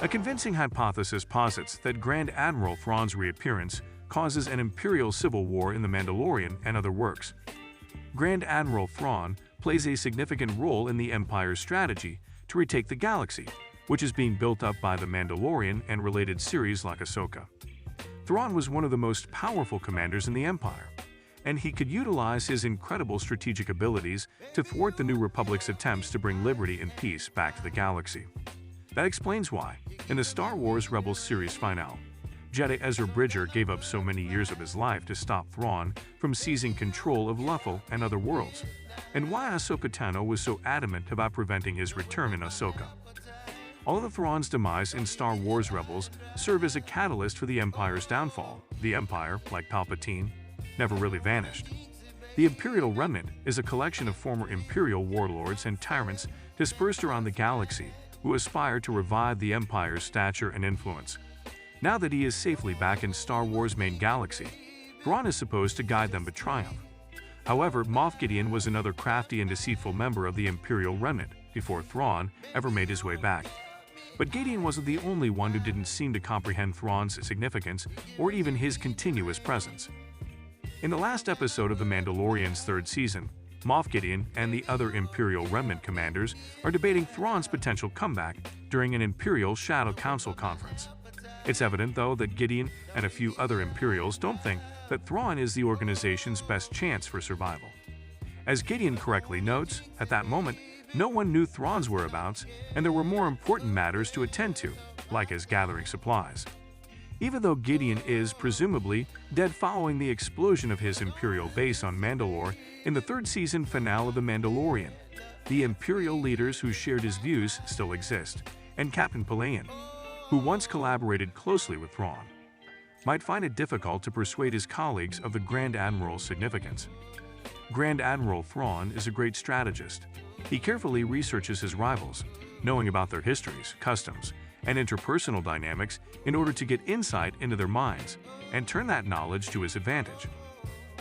A convincing hypothesis posits that Grand Admiral Thrawn's reappearance causes an Imperial civil war in The Mandalorian and other works. Grand Admiral Thrawn plays a significant role in the Empire's strategy to retake the galaxy, which is being built up by The Mandalorian and related series like Ahsoka. Thrawn was one of the most powerful commanders in the Empire, and he could utilize his incredible strategic abilities to thwart the New Republic's attempts to bring liberty and peace back to the galaxy. That explains why, in the Star Wars Rebels series finale, Jedi Ezra Bridger gave up so many years of his life to stop Thrawn from seizing control of Luffle and other worlds, and why Ahsoka Tano was so adamant about preventing his return in Ahsoka. All of Thrawn's demise in Star Wars Rebels serve as a catalyst for the Empire's downfall. The Empire, like Palpatine, never really vanished. The Imperial Remnant is a collection of former Imperial warlords and tyrants dispersed around the galaxy who aspire to revive the Empire's stature and influence. Now that he is safely back in Star Wars' main galaxy, Thrawn is supposed to guide them to triumph. However, Moff Gideon was another crafty and deceitful member of the Imperial Remnant before Thrawn ever made his way back. But Gideon wasn't the only one who didn't seem to comprehend Thrawn's significance or even his continuous presence. In the last episode of The Mandalorian's third season, Moff Gideon and the other Imperial Remnant commanders are debating Thrawn's potential comeback during an Imperial Shadow Council conference. It's evident, though, that Gideon and a few other Imperials don't think that Thrawn is the organization's best chance for survival. As Gideon correctly notes, at that moment, no one knew Thrawn's whereabouts, and there were more important matters to attend to, like his gathering supplies. Even though Gideon is, presumably, dead following the explosion of his Imperial base on Mandalore in the third season finale of The Mandalorian, the Imperial leaders who shared his views still exist, and Captain Pelayan, who once collaborated closely with Thrawn, might find it difficult to persuade his colleagues of the Grand Admiral's significance. Grand Admiral Thrawn is a great strategist. He carefully researches his rivals, knowing about their histories, customs, and interpersonal dynamics in order to get insight into their minds and turn that knowledge to his advantage.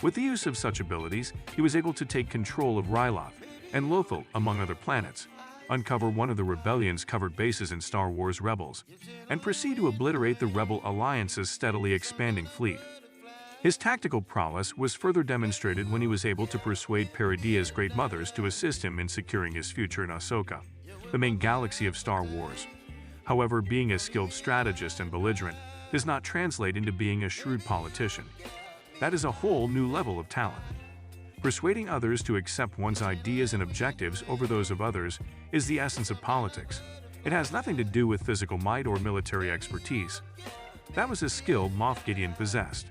With the use of such abilities, he was able to take control of Ryloth and Lothal, among other planets, uncover one of the Rebellion's covered bases in Star Wars Rebels, and proceed to obliterate the Rebel Alliance's steadily expanding fleet. His tactical prowess was further demonstrated when he was able to persuade Peridia's Great Mothers to assist him in securing his future in Ahsoka, the main galaxy of Star Wars. However, being a skilled strategist and belligerent does not translate into being a shrewd politician. That is a whole new level of talent. Persuading others to accept one's ideas and objectives over those of others is the essence of politics. It has nothing to do with physical might or military expertise. That was a skill Moff Gideon possessed.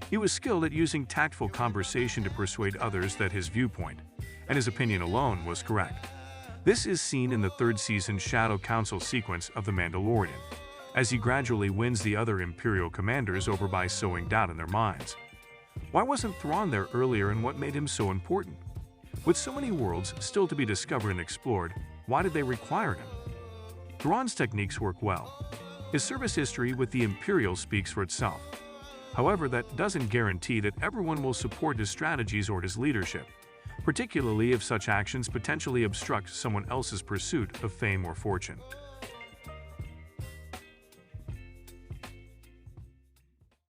He was skilled at using tactful conversation to persuade others that his viewpoint, and his opinion alone, was correct. This is seen in the third season Shadow Council sequence of The Mandalorian, as he gradually wins the other Imperial commanders over by sowing doubt in their minds. Why wasn't Thrawn there earlier, and what made him so important? With so many worlds still to be discovered and explored, why did they require him? Thrawn's techniques work well. His service history with the Imperial speaks for itself. However, that doesn't guarantee that everyone will support his strategies or his leadership, particularly if such actions potentially obstruct someone else's pursuit of fame or fortune.